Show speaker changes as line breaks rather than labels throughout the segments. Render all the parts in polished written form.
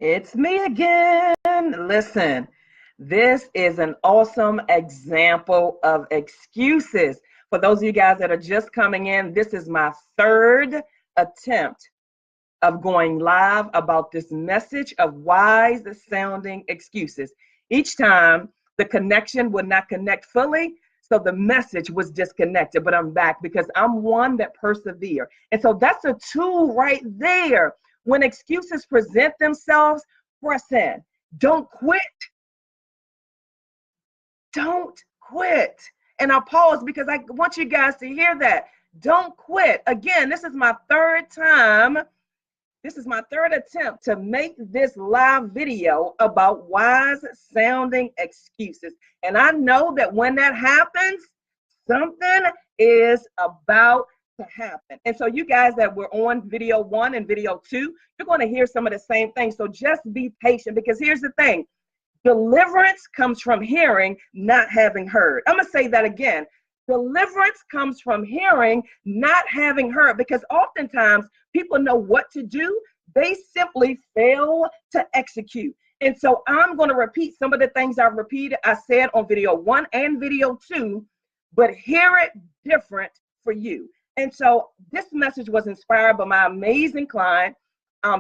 It's me again. Listen, this is an awesome example of excuses. For those of you guys that are just coming in, this is my third attempt of going live about this message of wise sounding excuses. Each time the connection would not connect fully, so the message was disconnected, but I'm back because I'm one that persevere. And so that's a tool right there. When excuses present themselves, press in. Don't quit. Don't quit. And I'll pause because I want you guys to hear that. Don't quit. Again, this is my third time. This is my third attempt to make this live video about wise sounding excuses. And I know that when that happens, something is about to happen. And so you guys that were on video 1 and video 2, you're going to hear some of the same things. So just be patient, because here's the thing. Deliverance comes from hearing, not having heard. I'm going to say that again. Deliverance comes from hearing, not having heard, because oftentimes people know what to do. They simply fail to execute. And so I'm going to repeat some of the things I said on video 1 and video 2, but hear it different for you. And so this message was inspired by my amazing client,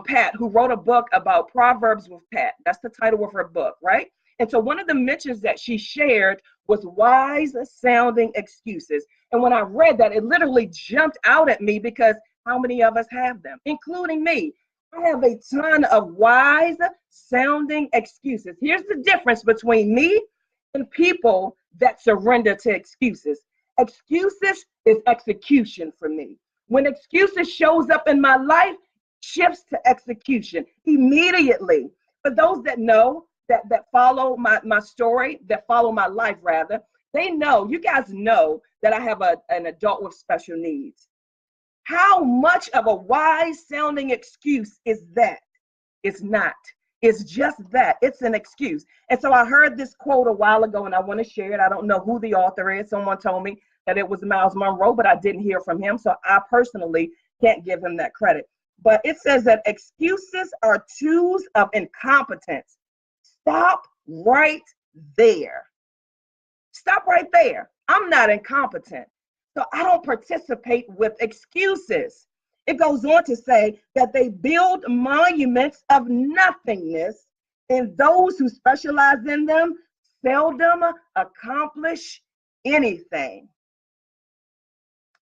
Pat, who wrote a book about Proverbs with Pat. That's the title of her book, right? And so one of the mentions that she shared was wise sounding excuses. And when I read that, it literally jumped out at me, because how many of us have them, including me? I have a ton of wise sounding excuses. Here's the difference between me and people that surrender to excuses. Excuses is execution for me. When excuses shows up in my life, shifts to execution immediately. For those that know, that follow my story, that follow my life rather, they know, you guys know that I have an adult with special needs. How much of a wise sounding excuse is that? It's not. It's just that. It's an excuse. And so I heard this quote a while ago, and I want to share it. I don't know who the author is. Someone told me that it was Miles Monroe, but I didn't hear from him. So I personally can't give him that credit. But it says that excuses are tools of incompetence. Stop right there. Stop right there. I'm not incompetent, so I don't participate with excuses. It goes on to say that they build monuments of nothingness, and those who specialize in them seldom accomplish anything.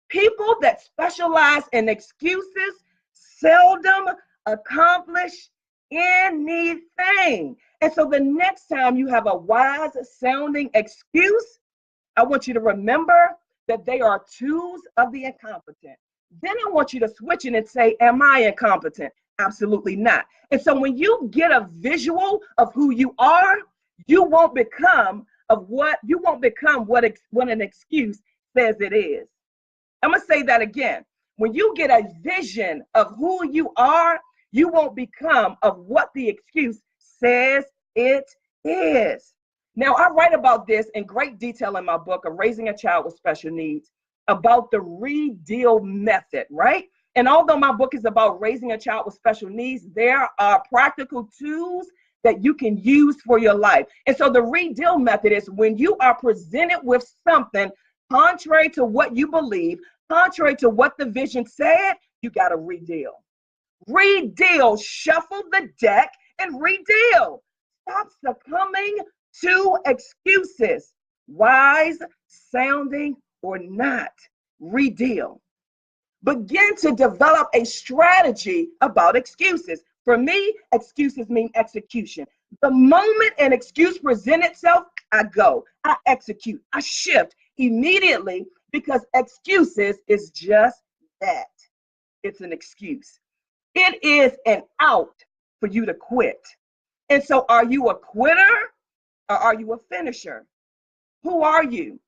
People that specialize in excuses seldom accomplish anything. And so the next time you have a wise sounding excuse, I want you to remember that they are tools of the incompetent. Then I want you to switch it and say, am I incompetent? Absolutely not. And so when you get a visual of who you are, you won't become what an excuse says it is. I'm going to say that again. When you get a vision of who you are, you won't become of what the excuse says it is. Now, I write about this in great detail in my book of Raising a Child with Special Needs, about the re-deal method, right? And although my book is about raising a child with special needs, there are practical tools that you can use for your life. And so the re-deal method is when you are presented with something contrary to what you believe, contrary to what the vision said, you got to re-deal. Re-deal, shuffle the deck and re-deal. Stop succumbing to excuses, wise sounding or not. Re-deal. Begin to develop a strategy about excuses. For me, excuses mean execution. The moment an excuse presents itself, I go, I execute, I shift immediately, because excuses is just that. It's an excuse. It is an out for you to quit. And so are you a quitter or are you a finisher? Who are you?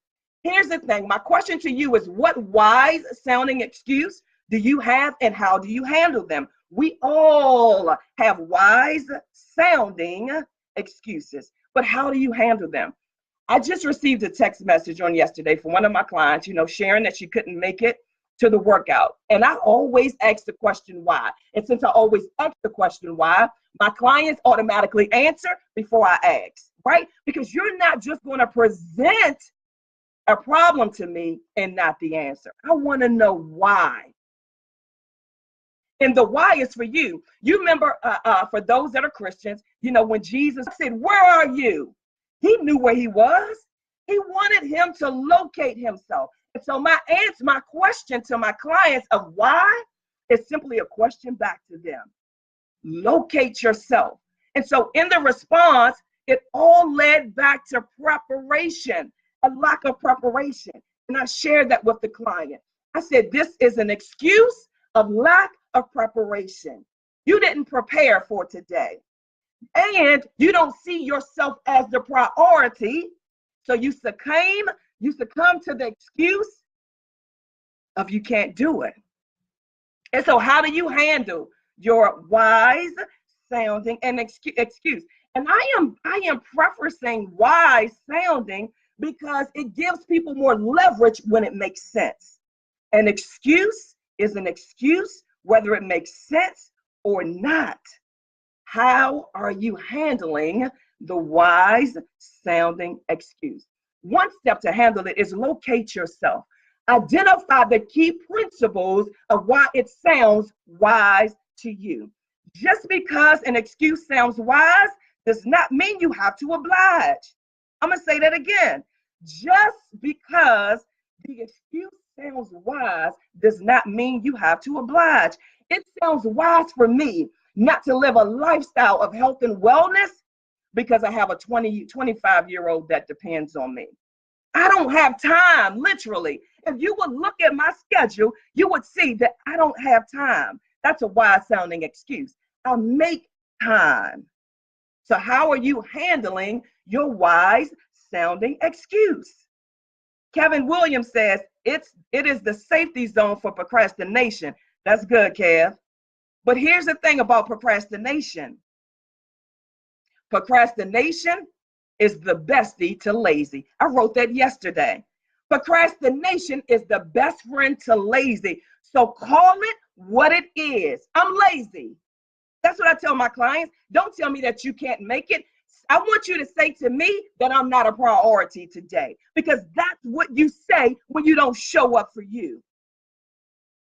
Here's the thing. My question to you is, what wise sounding excuse do you have and how do you handle them? We all have wise sounding excuses, but how do you handle them? I just received a text message on yesterday from one of my clients, sharing that she couldn't make it to the workout. And I always ask the question why. And since I always ask the question why, my clients automatically answer before I ask, right? Because you're not just going to present a problem to me and not the answer. I want to know why. And the why is for you. You remember, for those that are Christians, you know, when Jesus said, "Where are you?" He knew where he was. He wanted him to locate himself. And so my question to my clients of why is simply a question back to them. Locate yourself. And so in the response, it all led back to preparation, a lack of preparation. And I shared that with the client. I said, this is an excuse of lack of preparation. You didn't prepare for today. And you don't see yourself as the priority. So you succumb to the excuse of you can't do it. And so how do you handle your wise sounding and excuse? And I am preferencing wise sounding because it gives people more leverage when it makes sense. An excuse is an excuse, whether it makes sense or not. How are you handling the wise sounding excuse? One step to handle it is locate yourself. Identify the key principles of why it sounds wise to you. Just because an excuse sounds wise does not mean you have to oblige. I'm going to say that again. Just because the excuse sounds wise does not mean you have to oblige. It sounds wise for me not to live a lifestyle of health and wellness because I have a 25-year-old that depends on me. I don't have time, literally. If you would look at my schedule, you would see that I don't have time. That's a wise sounding excuse. I make time. So how are you handling your wise sounding excuse? Kevin Williams says, it is the safety zone for procrastination. That's good, Kev. But here's the thing about procrastination. Procrastination is the bestie to lazy. I wrote that yesterday. Procrastination is the best friend to lazy. So call it what it is. I'm lazy. That's what I tell my clients. Don't tell me that you can't make it. I want you to say to me that I'm not a priority today, because that's what you say when you don't show up for you.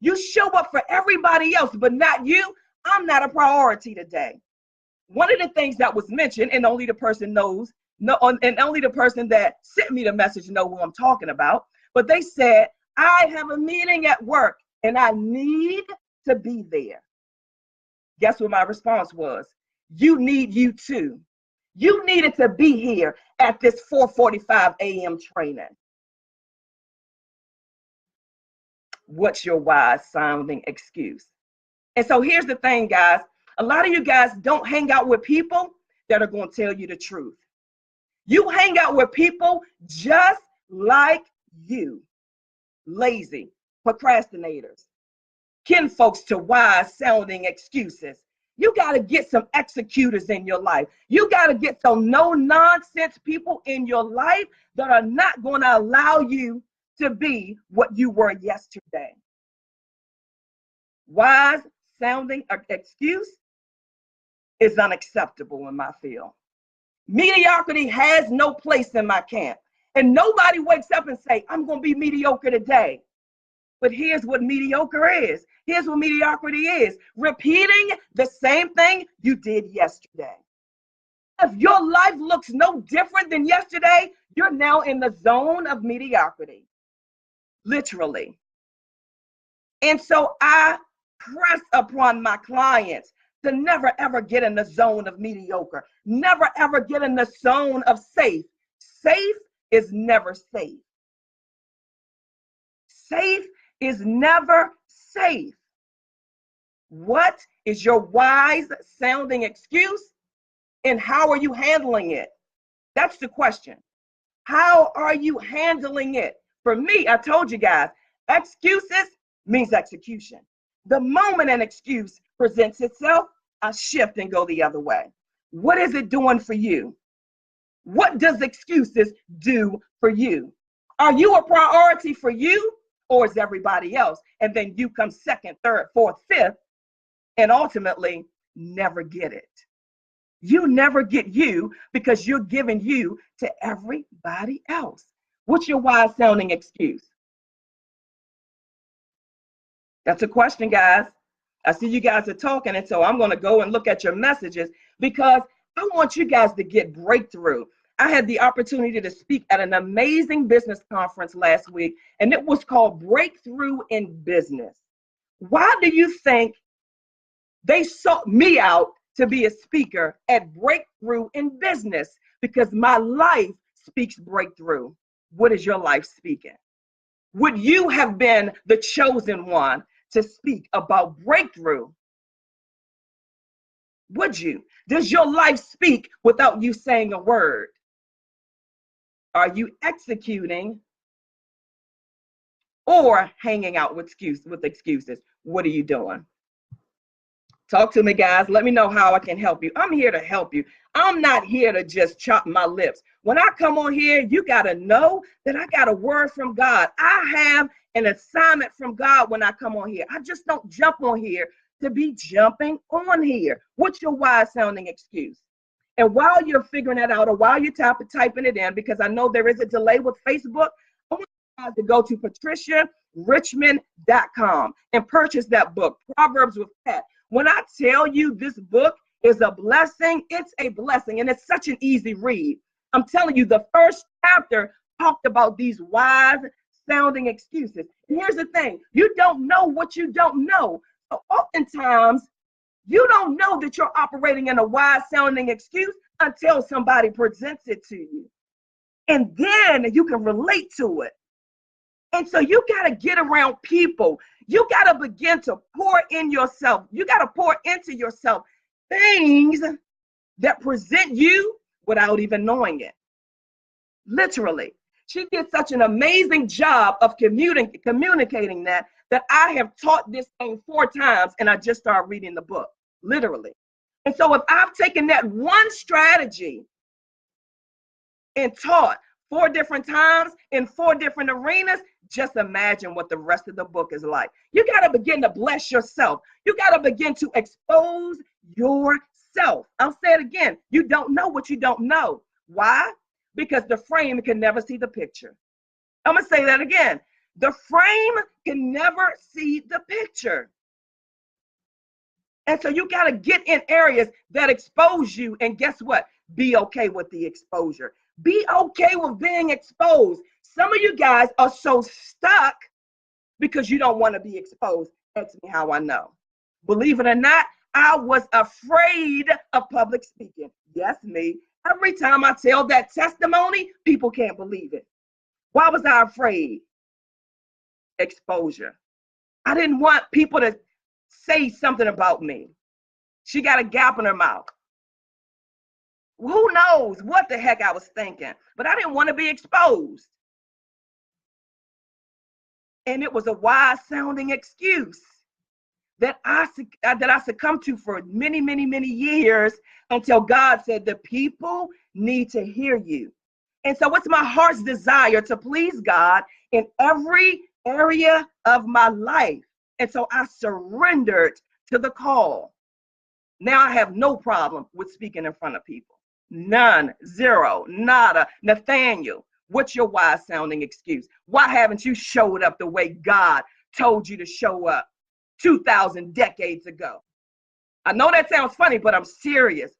You show up for everybody else, but not you. I'm not a priority today. One of the things that was mentioned, and only the person knows, and only the person that sent me the message know who I'm talking about, but they said, I have a meeting at work and I need to be there. Guess what my response was? You need you too. You needed to be here at this 4:45 a.m. training. What's your wise sounding excuse? And so here's the thing, guys. A lot of you guys don't hang out with people that are going to tell you the truth. You hang out with people just like you. Lazy, procrastinators, kinfolks to wise sounding excuses. You got to get some executors in your life. You got to get some no nonsense people in your life that are not going to allow you to be what you were yesterday. Wise sounding excuse is unacceptable in my field. Mediocrity has no place in my camp. And nobody wakes up and say, I'm going to be mediocre today. But here's what mediocre is. Here's what mediocrity is. Repeating the same thing you did yesterday. If your life looks no different than yesterday, you're now in the zone of mediocrity. Literally. And so I press upon my clients to never ever get in the zone of mediocre. Never ever get in the zone of safe. Safe is never safe. Safe is never safe. What is your wise sounding excuse, and how are you handling it? That's the question. How are you handling it? For me, I told you guys, excuses means execution. The moment an excuse presents itself, I shift and go the other way. What is it doing for you? What does excuses do for you? Are you a priority for you, or is everybody else? And then you come second, third, fourth, fifth, and ultimately never get it. You never get you because you're giving you to everybody else. What's your wise sounding excuse? That's a question, guys. I see you guys are talking, and so I'm going to go and look at your messages because I want you guys to get breakthrough. I had the opportunity to speak at an amazing business conference last week, and it was called Breakthrough in Business. Why do you think they sought me out to be a speaker at Breakthrough in Business? Because my life speaks breakthrough. What is your life speaking? Would you have been the chosen one to speak about breakthrough? Would you? Does your life speak without you saying a word? Are you executing or hanging out with excuses? What are you doing? Talk to me, guys. Let me know how I can help you. I'm here to help you. I'm not here to just chop my lips. When I come on here, you got to know that I got a word from God. I have an assignment from God when I come on here. I just don't jump on here to be jumping on here. What's your wise sounding excuse? And while you're figuring that out, or while you're typing it in, because I know there is a delay with Facebook, I want you guys to go to patriciarichmond.com and purchase that book, Proverbs with Pat. When I tell you this book is a blessing, it's a blessing, and it's such an easy read. I'm telling you, the first chapter talked about these wise sounding excuses. And here's the thing, you don't know what you don't know. So oftentimes, you don't know that you're operating in a wise sounding excuse until somebody presents it to you. And then you can relate to it. And so you got to get around people. You got to begin to pour in yourself. You got to pour into yourself things that present you without even knowing it. Literally. She did such an amazing job of communicating that I have taught this thing 4 times and I just started reading the book. Literally. And so if I've taken that one strategy and taught 4 different times in 4 different arenas, just imagine what the rest of the book is like. You got to begin to bless yourself. You got to begin to expose yourself. I'll say it again. You don't know what you don't know. Why? Because the frame can never see the picture. I'm going to say that again. The frame can never see the picture. And so you got to get in areas that expose you. And guess what? Be okay with the exposure. Be okay with being exposed. Some of you guys are so stuck because you don't want to be exposed. Ask me how I know. Believe it or not, I was afraid of public speaking. Yes, me. Every time I tell that testimony, people can't believe it. Why was I afraid? Exposure. I didn't want people to say something about me. She got a gap in her mouth. Who knows what the heck I was thinking, but I didn't want to be exposed. And it was a wise sounding excuse that I succumbed to for many, many, many years until God said, the people need to hear you. And so it's my heart's desire to please God in every area of my life. And so I surrendered to the call. Now I have no problem with speaking in front of people. None, zero, nada. Nathaniel, what's your wise sounding excuse? Why haven't you showed up the way God told you to show up 2,000 decades ago? I know that sounds funny, but I'm serious.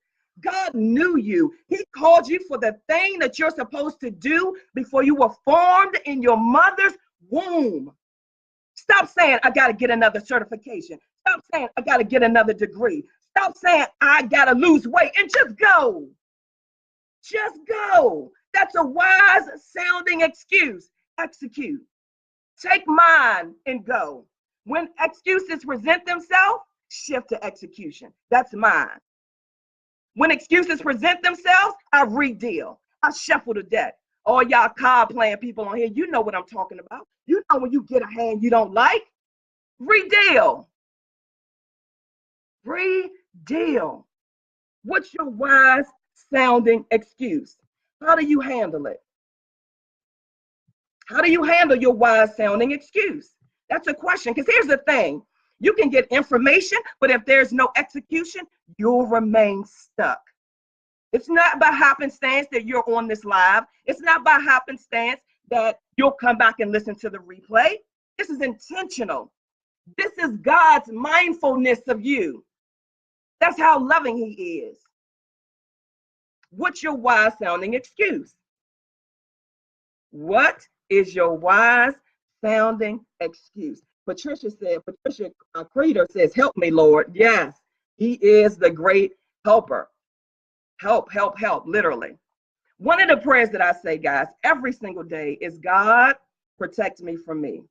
God knew you. He called you for the thing that you're supposed to do before you were formed in your mother's womb. Stop saying, I got to get another certification. Stop saying, I got to get another degree. Stop saying, I got to lose weight, and just go. Just go. That's a wise sounding excuse. Execute. Take mine and go. When excuses present themselves, shift to execution. That's mine. When excuses present themselves, I redeal. I shuffle the deck. All y'all card playing people on here, you know what I'm talking about. You know when you get a hand you don't like, redeal. Redeal. What's your wise sounding excuse? How do you handle it? How do you handle your wise sounding excuse? That's a question. Because here's the thing. You can get information, but if there's no execution, you'll remain stuck. It's not by happenstance that you're on this live. It's not by happenstance that you'll come back and listen to the replay. This is intentional. This is God's mindfulness of you. That's how loving he is. What's your wise sounding excuse? What is your wise sounding excuse? Patricia Creeder says, help me, Lord. Yes, he is the great helper. Help, help, help, literally. One of the prayers that I say, guys, every single day is, God, protect me from me.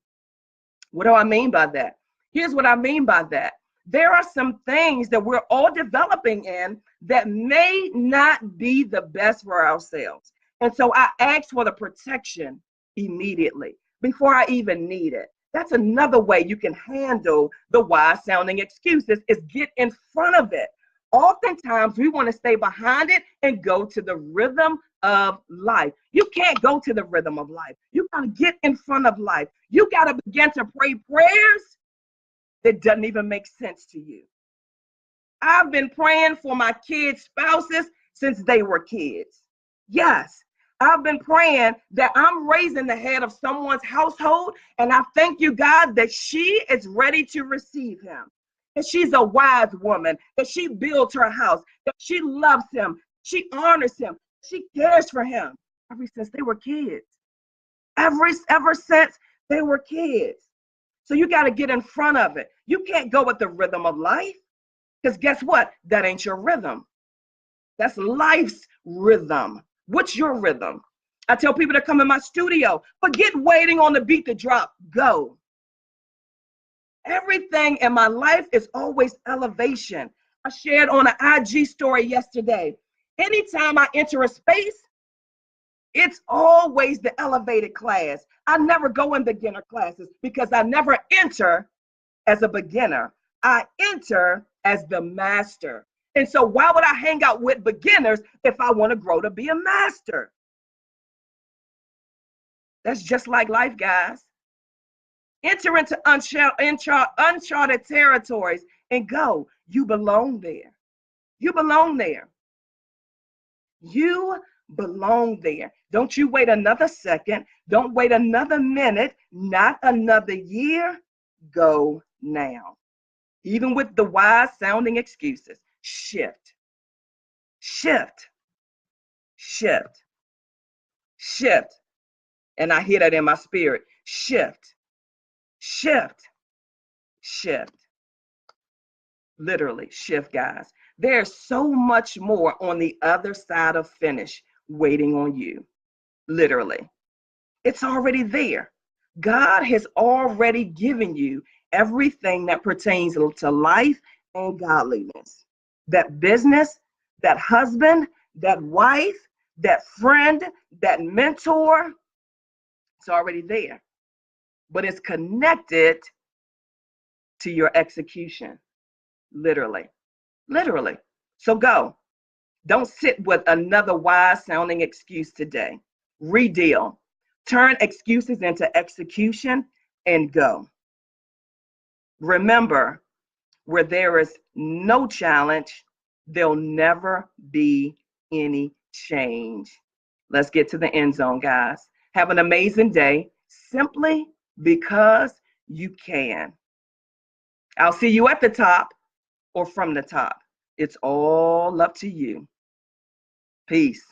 What do I mean by that? Here's what I mean by that. There are some things that we're all developing in that may not be the best for ourselves. And so I ask for the protection immediately before I even need it. That's another way you can handle the wise sounding excuses, is get in front of it. Oftentimes we want to stay behind it and go to the rhythm of life. You can't go to the rhythm of life. You got to get in front of life. You got to begin to pray prayers that doesn't even make sense to you. I've been praying for my kids' spouses since they were kids. Yes, I've been praying that I'm raising the head of someone's household, and I thank you, God, that she is ready to receive him. That she's a wise woman, that she builds her house, that she loves him, she honors him, she cares for him ever since they were kids. Ever since they were kids. So you got to get in front of it. You can't go with the rhythm of life, because guess what? That ain't your rhythm. That's life's rhythm. What's your rhythm? I tell people to come in my studio, forget waiting on the beat to drop. Go. Everything in my life is always elevation. I shared on an IG story yesterday. Anytime I enter a space, it's always the elevated class. I never go in beginner classes because I never enter as a beginner. I enter as the master. And so why would I hang out with beginners if I want to grow to be a master? That's just like life, guys. Enter into uncharted territories and go. You belong there. You belong there. You belong there. Don't you wait another second. Don't wait another minute, not another year. Go now. Even with the wise sounding excuses, shift, shift, shift, shift. And I hear that in my spirit. Shift, shift, shift. Literally shift, guys. There's so much more on the other side of finish waiting on you. Literally. It's already there. God has already given you everything that pertains to life and godliness. That business, that husband, that wife, that friend, that mentor, it's already there. But it's connected to your execution. Literally. Literally. So go. Don't sit with another wise sounding excuse today. Redeal. Turn excuses into execution and go. Remember, where there is no challenge, there'll never be any change. Let's get to the end zone, guys. Have an amazing day, simply because you can. I'll see you at the top or from the top. It's all up to you. Peace.